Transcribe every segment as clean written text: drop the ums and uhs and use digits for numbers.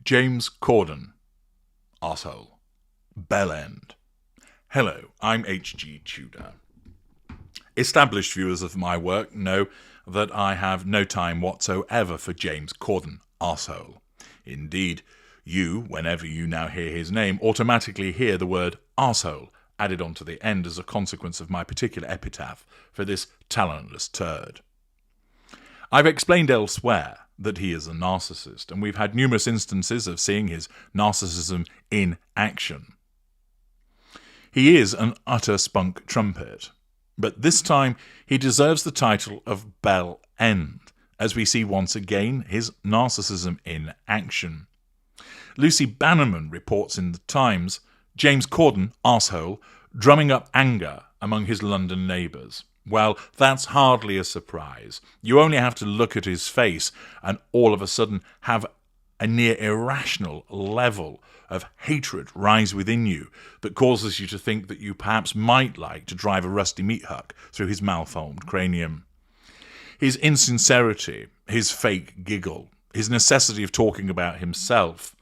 James Corden, arsehole, bell end. Hello, I'm H.G. Tudor. Established viewers of my work know that I have no time whatsoever for James Corden, arsehole. Indeed, you, whenever you now hear his name, automatically hear the word arsehole added onto the end as a consequence of my particular epitaph for this talentless turd. I've explained elsewhere that he is a narcissist, and we've had numerous instances of seeing his narcissism in action. He is an utter spunk trumpet, but this time he deserves the title of bell end, as we see once again his narcissism in action. Lucy Bannerman reports in the Times, James Corden, arsehole, drumming up anger among his London neighbours. Well, that's hardly a surprise. You only have to look at his face and all of a sudden have a near irrational level of hatred rise within you that causes you to think that you perhaps might like to drive a rusty meat hook through his malformed cranium. His insincerity, his fake giggle, his necessity of talking about himself,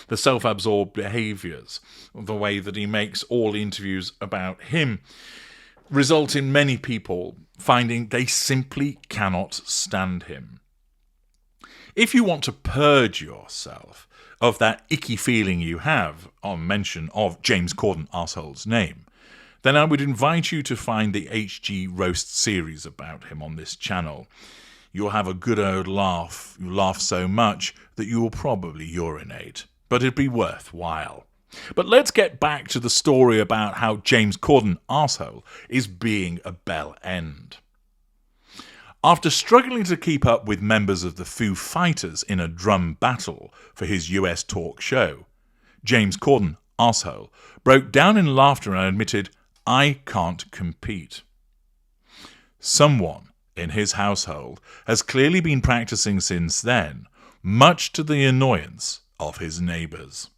the self-absorbed behaviours, the way that he makes all the interviews about him, result in many people finding they simply cannot stand him. If you want to purge yourself of that icky feeling you have on mention of James Corden, arsehole's name, then I would invite you to find the HG Roast series about him on this channel. You'll have a good old laugh. You'll laugh so much that you will probably urinate, but it'd be worthwhile. But let's get back to the story about how James Corden, arsehole, is being a bell end. After struggling to keep up with members of the Foo Fighters in a drum battle for his US talk show, James Corden, arsehole, broke down in laughter and admitted, "I can't compete." Someone in his household has clearly been practicing since then, much to the annoyance of his neighbours.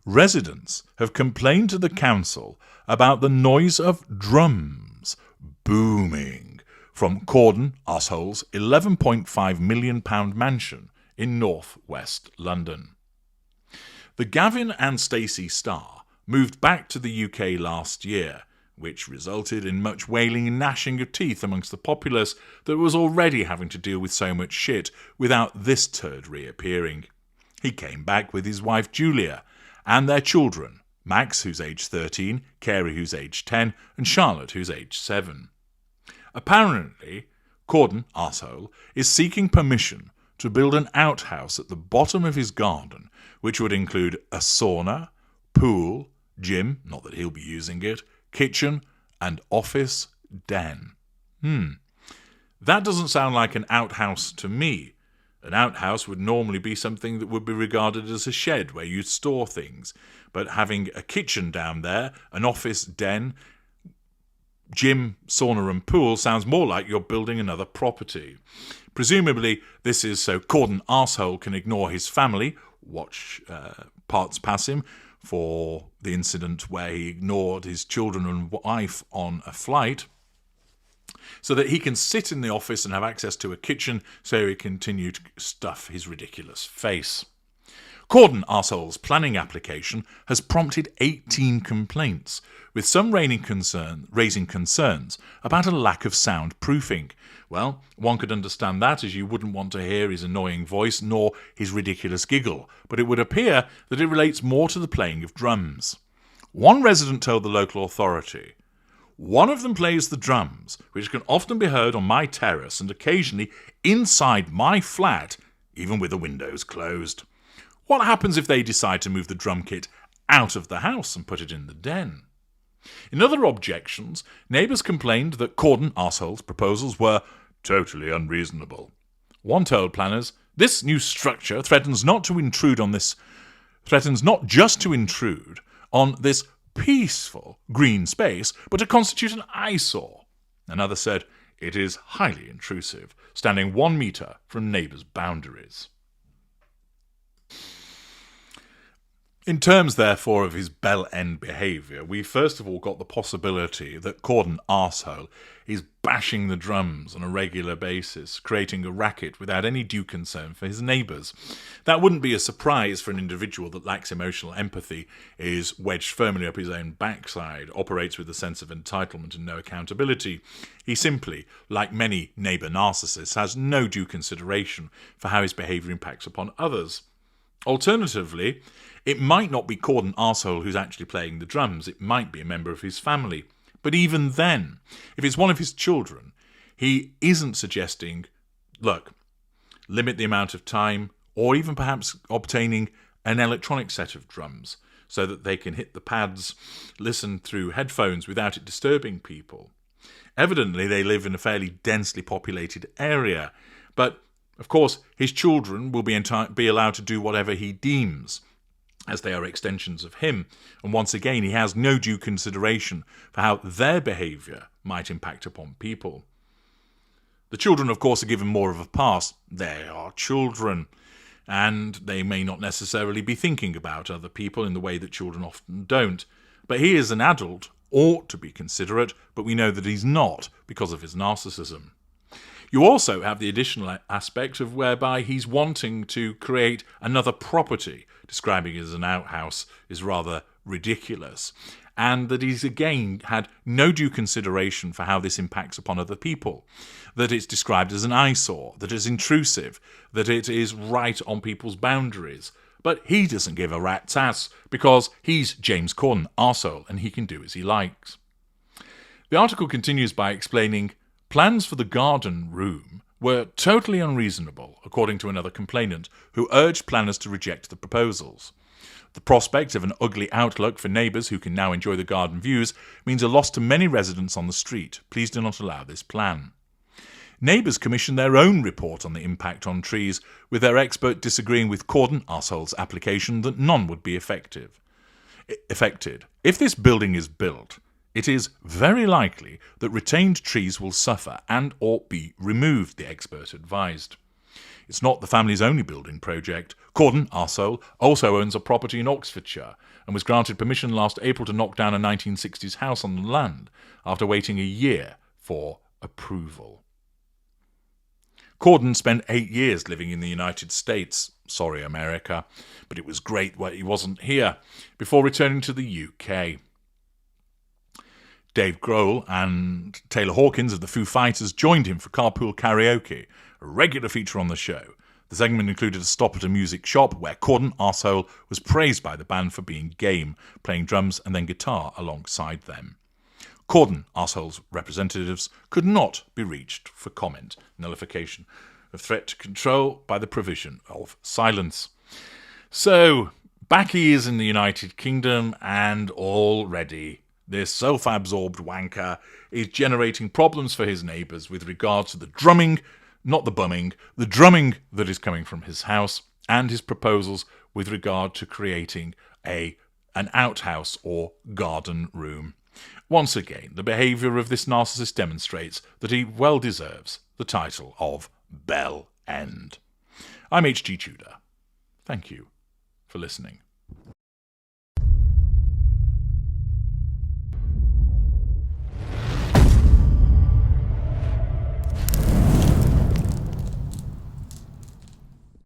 Residents have complained to the council about the noise of drums booming from Corden, arsehole's £11.5 million mansion in north-west London. The Gavin and Stacey star moved back to the UK last year, which resulted in much wailing and gnashing of teeth amongst the populace that was already having to deal with so much shit without this turd reappearing. He came back with his wife Julia and their children, Max, who's age 13, Carey, who's age 10, and Charlotte, who's age 7. Apparently, Corden, arsehole, is seeking permission to build an outhouse at the bottom of his garden, which would include a sauna, pool, gym, not that he'll be using it, kitchen, and office den. That doesn't sound like an outhouse to me. An outhouse would normally be something that would be regarded as a shed where you'd store things. But having a kitchen down there, an office den, gym, sauna and pool sounds more like you're building another property. Presumably, this is so Corden, arsehole, can ignore his family, watch parts pass him for the incident where he ignored his children and wife on a flight, so that he can sit in the office and have access to a kitchen so he can continue to stuff his ridiculous face. Corden, arsehole's planning application has prompted 18 complaints, with some raising concerns about a lack of soundproofing. Well, one could understand that, as you wouldn't want to hear his annoying voice nor his ridiculous giggle, but it would appear that it relates more to the playing of drums. One resident told the local authority, "One of them plays the drums, which can often be heard on my terrace and occasionally inside my flat, even with the windows closed. What happens if they decide to move the drum kit out of the house and put it in the den?" In other objections, neighbours complained that Corden, arsehole's proposals were totally unreasonable. One told planners, "This new structure threatens not just to intrude on this peaceful green space, but to constitute an eyesore." Another said, "It is highly intrusive, standing 1 metre from neighbours' boundaries." In terms, therefore, of his bell-end behaviour, we first of all got the possibility that Corden arsehole is bashing the drums on a regular basis, creating a racket without any due concern for his neighbours. That wouldn't be a surprise for an individual that lacks emotional empathy, is wedged firmly up his own backside, operates with a sense of entitlement and no accountability. He simply, like many neighbour narcissists, has no due consideration for how his behaviour impacts upon others. Alternatively, it might not be Corden arsehole who's actually playing the drums. It might be a member of his family. But even then, if it's one of his children, he isn't suggesting, look, limit the amount of time, or even perhaps obtaining an electronic set of drums so that they can hit the pads, listen through headphones without it disturbing people. Evidently, they live in a fairly densely populated area, but of course, his children will be allowed to do whatever he deems, as they are extensions of him, and once again he has no due consideration for how their behaviour might impact upon people. The children, of course, are given more of a pass. They are children, and they may not necessarily be thinking about other people in the way that children often don't. But he, as an adult, ought to be considerate, but we know that he's not because of his narcissism. You also have the additional aspect of whereby he's wanting to create another property. Describing it as an outhouse is rather ridiculous. And that he's again had no due consideration for how this impacts upon other people. That it's described as an eyesore, that it's intrusive, that it is right on people's boundaries. But he doesn't give a rat's ass because he's James Corden, arsehole, and he can do as he likes. The article continues by explaining plans for the garden room were totally unreasonable, according to another complainant, who urged planners to reject the proposals. The prospect of an ugly outlook for neighbours who can now enjoy the garden views means a loss to many residents on the street. Please do not allow this plan. Neighbours commissioned their own report on the impact on trees, with their expert disagreeing with Corden arsehole's application that none would be affected. If this building is built, it is very likely that retained trees will suffer and or be removed, the expert advised. It's not the family's only building project. Corden, arsehole, also owns a property in Oxfordshire and was granted permission last April to knock down a 1960s house on the land after waiting a year for approval. Corden spent 8 years living in the United States. Sorry, America, but it was great that he wasn't here, before returning to the UK. Dave Grohl and Taylor Hawkins of the Foo Fighters joined him for Carpool Karaoke, a regular feature on the show. The segment included a stop at a music shop where Corden, arsehole, was praised by the band for being game, playing drums and then guitar alongside them. Corden, arsehole's representatives could not be reached for comment. Nullification of threat to control by the provision of silence. So, back he is in the United Kingdom, and already this self-absorbed wanker is generating problems for his neighbours with regard to the drumming, not the bumming, the drumming that is coming from his house, and his proposals with regard to creating an outhouse or garden room. Once again, the behaviour of this narcissist demonstrates that he well deserves the title of Bell End. I'm H.G. Tudor. Thank you for listening.